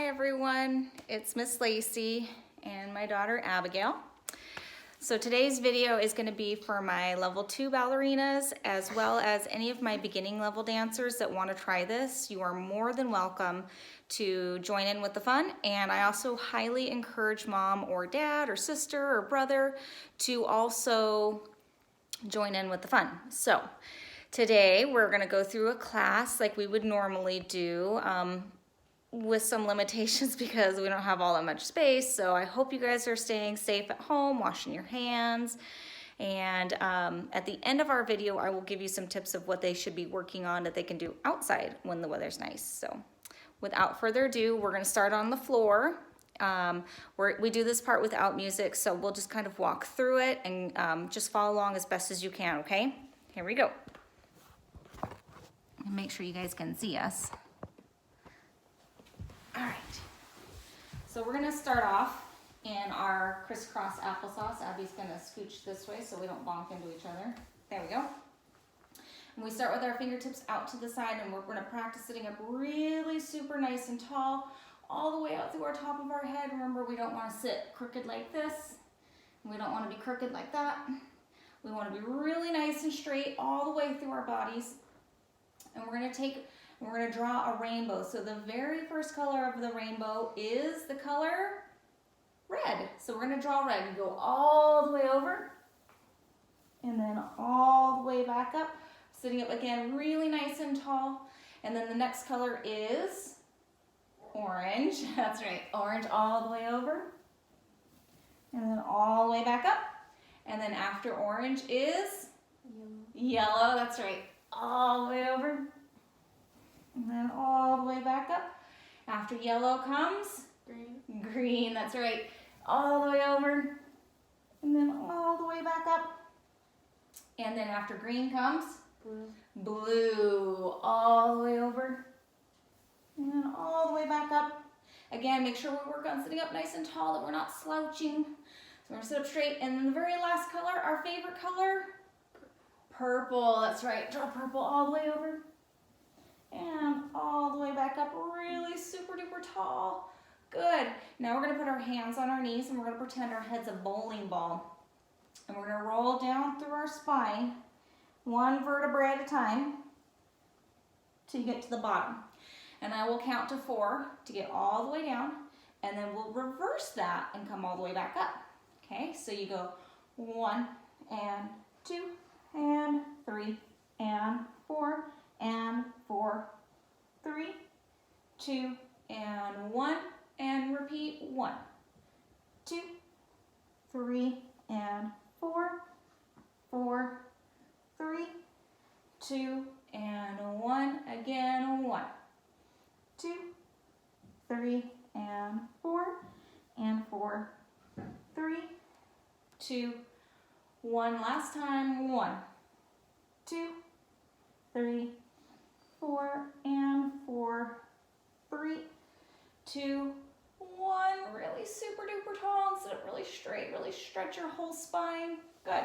everyone, it's Miss Lacey and my daughter Abigail. So today's video is going to be for my level 2 ballerinas as well as any of my beginning level dancers that want to try this. You are more than welcome to join in with the fun, and I also highly encourage mom or dad or sister or brother to also join in with the fun. So today we're going to go through a class like we would normally do, with some limitations because we don't have all that much space. So I hope you guys are staying safe at home, washing your hands. And at the end of our video, I will give you some tips of what they should be working on that they can do outside when the weather's nice. So without further ado, we're gonna start on the floor. We do this part without music, so we'll just kind of walk through it and just follow along as best as you can, okay? Here we go. And make sure you guys can see us. All right, so we're gonna start off in our crisscross applesauce. Abby's gonna scooch this way so we don't bonk into each other. There we go. And we start with our fingertips out to the side, and we're gonna practice sitting up really super nice and tall, all the way out through our top of our head. Remember, we don't wanna sit crooked like this. We don't wanna be crooked like that. We wanna be really nice and straight all the way through our bodies. And we're gonna draw a rainbow. So the very first color of the rainbow is the color red. So we're gonna draw red. You go all the way over and then all the way back up, sitting up again really nice and tall. And then the next color is orange. That's right, orange all the way over and then all the way back up. And then after orange is yellow. That's right, all the way over. And then all the way back up. After yellow comes green. Green, that's right. All the way over. And then all the way back up. And then after green comes blue. Blue, all the way over. And then all the way back up. Again, make sure we work on sitting up nice and tall, that we're not slouching. So we're gonna sit up straight. And then the very last color, our favorite color, purple. That's right, draw purple all the way over. And all the way back up, really super duper tall. Good. Now we're gonna put our hands on our knees and we're gonna pretend our head's a bowling ball. And we're gonna roll down through our spine, one vertebrae at a time, till you get to the bottom. And I will count to 4 to get all the way down, and then we'll reverse that and come all the way back up. Okay, so you go 1 and 2 and 3 and 4 and 4, 3, 2, and 1, and repeat 1, 2, 3, and 4, 4, 3, 2, and 1, again 1, 2, 3, and 4, and 4, 3, 2, 1, last time, 1, 2, 3, 4, and 4, 3, 2, 1. Really super duper tall and sit up really straight. Really stretch your whole spine. Good.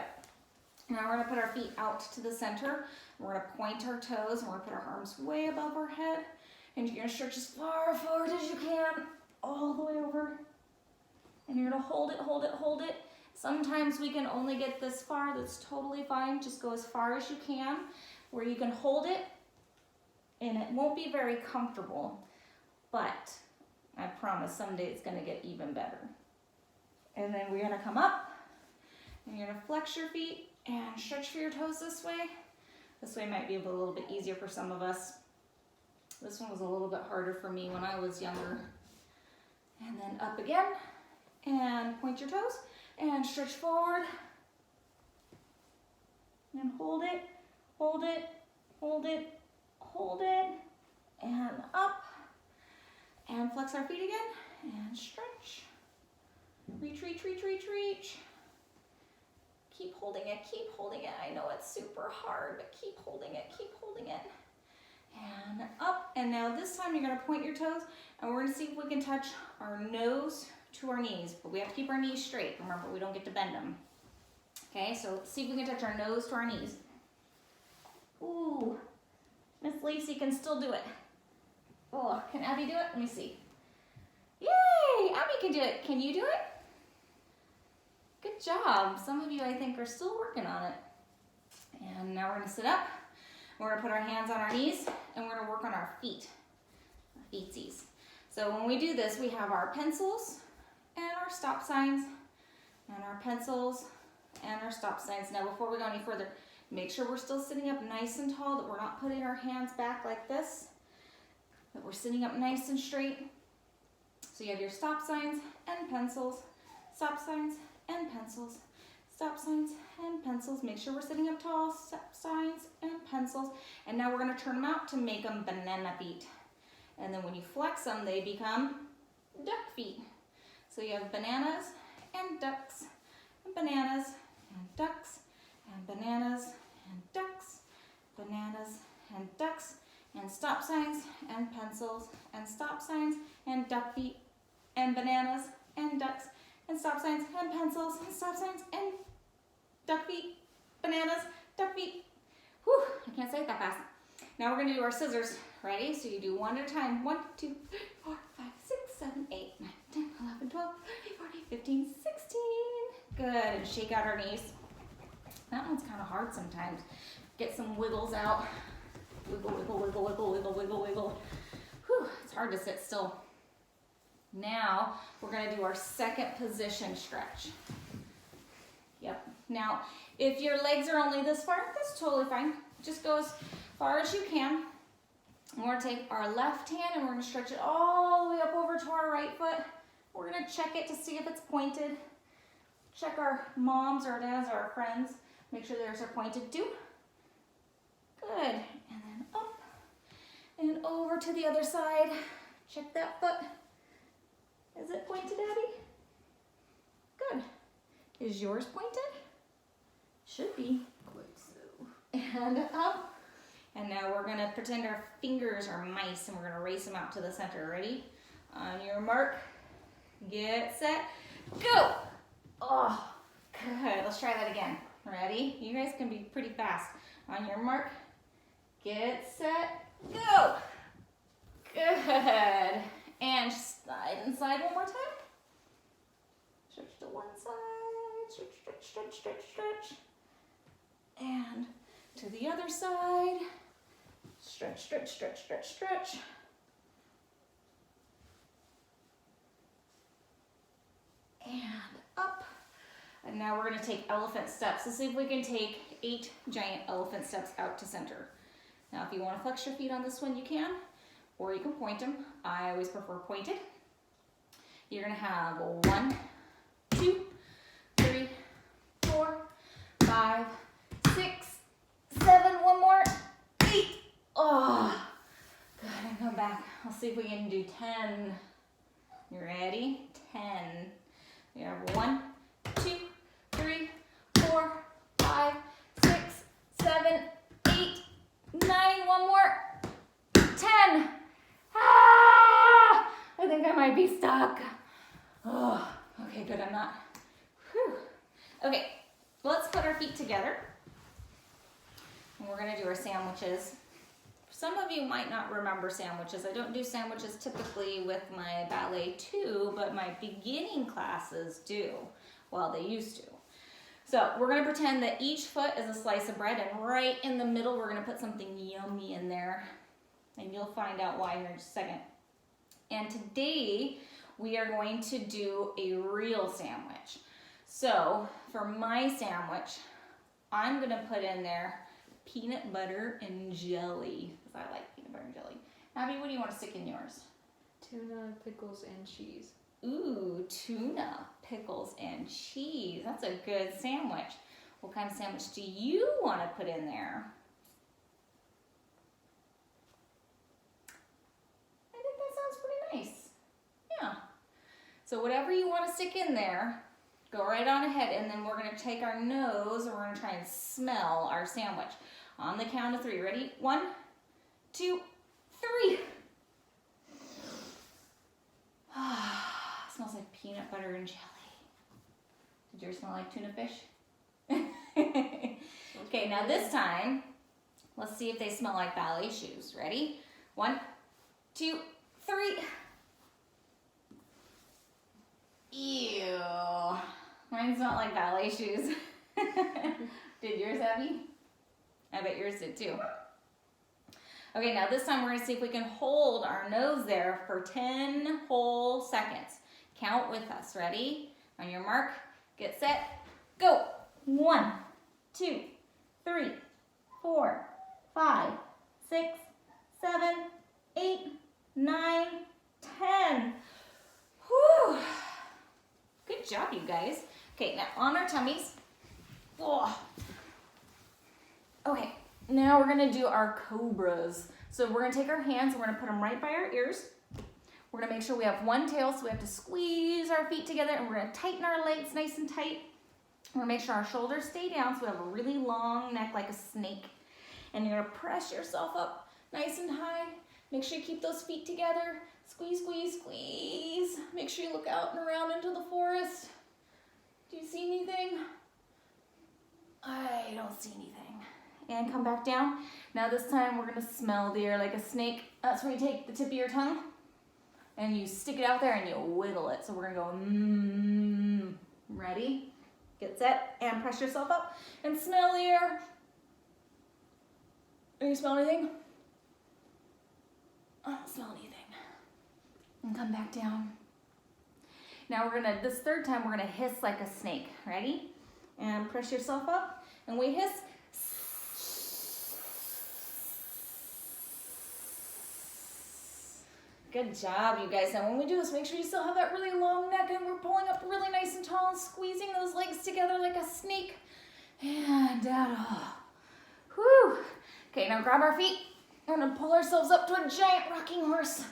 Now we're gonna put our feet out to the center. We're gonna point our toes and we're gonna put our arms way above our head. And you're gonna stretch as far forward as you can, all the way over. And you're gonna hold it, hold it, hold it. Sometimes we can only get this far. That's totally fine. Just go as far as you can, where you can hold it. And it won't be very comfortable, but I promise someday it's gonna get even better. And then we're gonna come up, and you're gonna flex your feet and stretch for your toes this way. This way might be a little bit easier for some of us. This one was a little bit harder for me when I was younger. And then up again, and point your toes, and stretch forward. And hold it, hold it, hold it, hold it, and up, and flex our feet again, and stretch, reach, reach, reach, reach, reach. Keep holding it, keep holding it. I know it's super hard, but keep holding it, and up. And now this time you're gonna point your toes, and we're gonna see if we can touch our nose to our knees, but we have to keep our knees straight. Remember, we don't get to bend them. Okay, so let's see if we can touch our nose to our knees. Ooh. Miss Lacey can still do it. Oh, can Abby do it? Let me see. can do it. Can you do it? Good job. Some of you, I think, are still working on it. And now we're gonna sit up. We're gonna put our hands on our knees and we're gonna work on our feet, feetsies. So when we do this, we have our pencils and our stop signs and our pencils and our stop signs. Now before we go any further, make sure we're still sitting up nice and tall, that we're not putting our hands back like this, that we're sitting up nice and straight. So you have your stop signs and pencils, stop signs and pencils, stop signs and pencils. Make sure we're sitting up tall, stop signs and pencils. And now we're gonna turn them out to make them banana feet. And then when you flex them, they become duck feet. So you have bananas and ducks, and bananas and ducks, and bananas and ducks, bananas and ducks, and stop signs and pencils, and stop signs and duck feet, and bananas and ducks, and stop signs and pencils, and stop signs and duck feet, bananas, duck feet. Whew, I can't say it that fast. Now we're gonna do our scissors. Ready? So you do one at a time. 1, 2, 3, 4, 5, 6, 7, 8, 9, 10, 11, 12, 13, 14, 15, 16. Good, and shake out our knees. That one's kind of hard sometimes. Get some wiggles out. Wiggle, wiggle, wiggle, wiggle, wiggle, wiggle, wiggle. Whew, it's hard to sit still. Now we're gonna do our second position stretch. Yep. Now, if your legs are only this far, that's totally fine. Just go as far as you can. We're gonna take our left hand and we're gonna stretch it all the way up over to our right foot. We're gonna check it to see if it's pointed. Check our moms or dads or our friends. Make sure theirs are pointed too. Good. And then up and over to the other side. Check that foot. Is it pointed, Abby? Good. Is yours pointed? Should be. Quite so. And up. And now we're gonna pretend our fingers are mice and we're gonna race them out to the center. Ready? On your mark, get set, go! Oh, good. Let's try that again. Ready? You guys can be pretty fast. On your mark, get set, go! Good. And slide inside one more time. Stretch to one side, stretch, stretch, stretch, stretch, stretch. And to the other side. Stretch, stretch, stretch, stretch, stretch. And up. And now we're gonna take elephant steps. Let's see if we can take 8 giant elephant steps out to center. Now, if you wanna flex your feet on this one, you can, or you can point them. I always prefer pointed. You're gonna have 1, 2, 3, 4, 5, 6, 7, one more, 8. Oh, good, and come back. I'll see if we can do 10. You ready? 10. You have 1, 2, 3, 4, 5, 6, 7, 8, 9. One more. 10. Ah! I think I might be stuck. Oh, okay, good. I'm not. Whew. Okay, let's put our feet together. And we're gonna do our sandwiches. Some of you might not remember sandwiches. I don't do sandwiches typically with my ballet too, but my beginning classes do. Well, they used to. So we're gonna pretend that each foot is a slice of bread, and right in the middle, we're gonna put something yummy in there. And you'll find out why here in just a second. And today, we are going to do a real sandwich. So for my sandwich, I'm gonna put in there peanut butter and jelly, because I like peanut butter and jelly. Abby, what do you want to stick in yours? Tuna, pickles, and cheese. Ooh, tuna, pickles, and cheese. That's a good sandwich. What kind of sandwich do you want to put in there? I think that sounds pretty nice. Yeah. So whatever you want to stick in there, go right on ahead, and then we're going to take our nose and we're going to try and smell our sandwich. On the count of 3. Ready? 1, 2, 3. Smells like peanut butter and jelly. Did yours smell like tuna fish? Okay, now this time, let's see if they smell like ballet shoes. Ready? 1, 2, 3. Mine's not like ballet shoes. Did yours, Abby? I bet yours did too. Okay, now this time we're gonna see if we can hold our nose there for 10 whole seconds. Count with us, ready? On your mark, get set, go. 1, 2, 3, 4, 5, 6, 7, 8, 9, 10. Whew. Good job, you guys. Okay, now on our tummies. Oh. Okay, now we're gonna do our cobras. So we're gonna take our hands and we're gonna put them right by our ears. We're gonna make sure we have one tail, so we have to squeeze our feet together, and we're gonna tighten our legs nice and tight. We're gonna make sure our shoulders stay down so we have a really long neck like a snake. And you're gonna press yourself up nice and high. Make sure you keep those feet together. Squeeze, squeeze, squeeze. Make sure you look out and around into the forest. Do you see anything? I don't see anything. And come back down. Now this time we're gonna smell the air like a snake. That's where you take the tip of your tongue and you stick it out there and you wiggle it. So we're gonna go mmm. Ready? Get set and press yourself up and smell the air. Do you smell anything? I don't smell anything. And come back down. Now we're gonna, this third time, we're gonna hiss like a snake. Ready? And press yourself up. And we hiss. Good job, you guys. Now when we do this, make sure you still have that really long neck and we're pulling up really nice and tall and squeezing those legs together like a snake. And down. Oh. Whew. Okay, now grab our feet. We're gonna pull ourselves up to a giant rocking horse.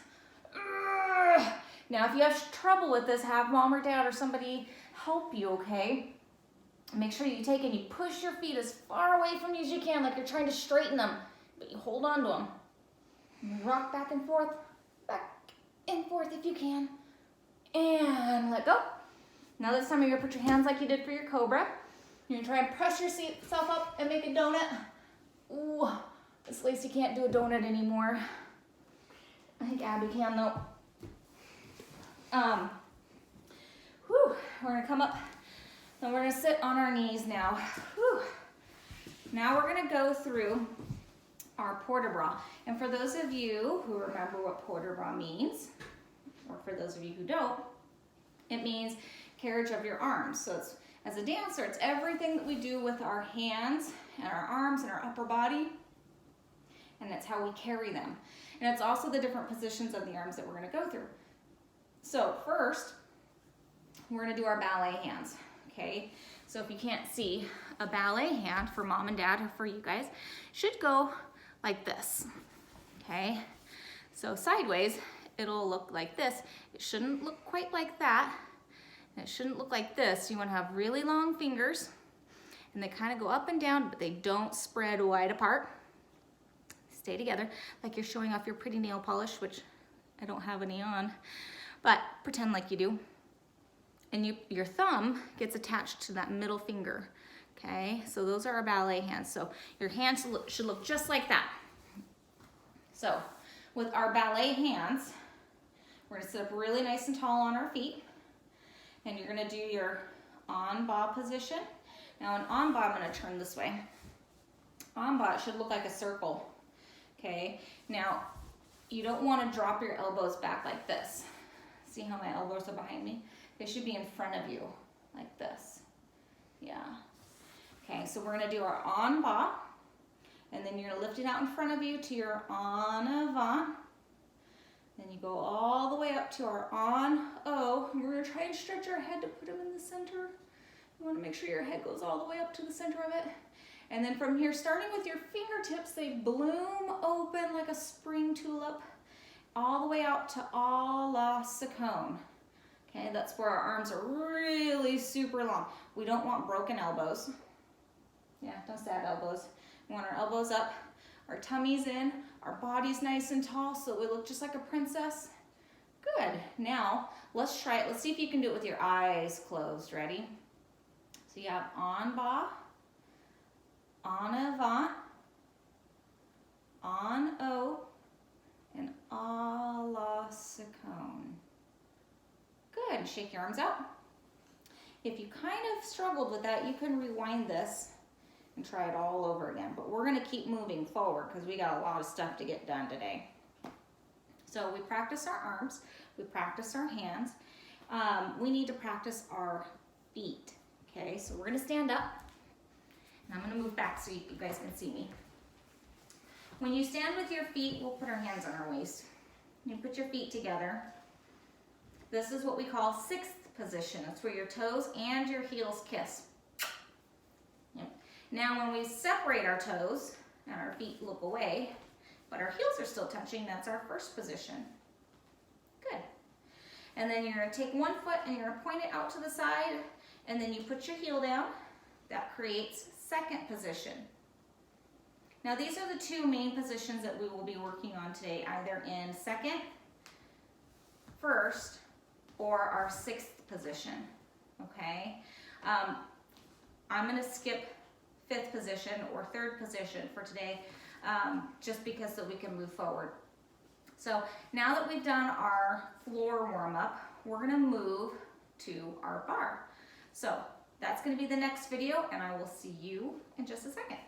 Now, if you have trouble with this, have mom or dad or somebody help you, okay? Make sure you take and you push your feet as far away from you as you can, like you're trying to straighten them, but you hold on to them. And rock back and forth if you can. And let go. Now this time you're gonna put your hands like you did for your cobra. You're gonna try and press yourself up and make a donut. Ooh, this Lacey can't do a donut anymore. I think Abby can though. We're gonna come up and we're gonna sit on our knees now. Whew. Now we're gonna go through our port de bras. And for those of you who remember what port de bras means, or for those of you who don't, it means carriage of your arms. So it's, as a dancer, it's everything that we do with our hands and our arms and our upper body, and it's how we carry them. And it's also the different positions of the arms that we're gonna go through. So first, we're gonna do our ballet hands, okay? So if you can't see, a ballet hand for mom and dad or for you guys should go like this, okay? So sideways, it'll look like this. It shouldn't look quite like that. And it shouldn't look like this. You wanna have really long fingers and they kind of go up and down, but they don't spread wide apart. Stay together like you're showing off your pretty nail polish, which I don't have any on, but pretend like you do. And your thumb gets attached to that middle finger, okay? So those are our ballet hands. So your hands should look just like that. So with our ballet hands, we're gonna sit up really nice and tall on our feet, and you're gonna do your en-bas position. Now in en-bas, I'm gonna turn this way. En-bas, it should look like a circle, okay? Now, you don't wanna drop your elbows back like this. See how my elbows are behind me? They should be in front of you, like this. Yeah. Okay, so we're gonna do our en-bas, and then you're gonna lift it out in front of you to your en avant. Then you go all the way up to our en-haut, and we're gonna try and stretch our head to put them in the center. You wanna make sure your head goes all the way up to the center of it. And then from here, starting with your fingertips, they bloom open like a spring tulip, all the way out to a la seconde. Okay, that's where our arms are really super long. We don't want broken elbows. Yeah, don't stab elbows. We want our elbows up, our tummies in, our body's nice and tall so we look just like a princess. Good. Now, let's try it. Let's see if you can do it with your eyes closed. Ready? So you have en-bas, en avant, en-haut, and a la seconde. Good. Shake your arms out. If you kind of struggled with that, you can rewind this and try it all over again. But we're gonna keep moving forward because we got a lot of stuff to get done today. So we practice our arms, we practice our hands. We need to practice our feet, okay? So we're gonna stand up, and I'm gonna move back so you guys can see me. When you stand with your feet, we'll put our hands on our waist. You put your feet together. This is what we call sixth position. It's where your toes and your heels kiss. Yep. Now when we separate our toes and our feet look away, but our heels are still touching, that's our first position. Good. And then you're gonna take one foot and you're gonna point it out to the side, and then you put your heel down. That creates second position. Now these are the two main positions that we will be working on today, either in second, first, or our sixth position, okay? I'm gonna skip fifth position or third position for today, just because so we can move forward. So now that we've done our floor warm up, we're gonna move to our bar. So that's gonna be the next video, and I will see you in just a second.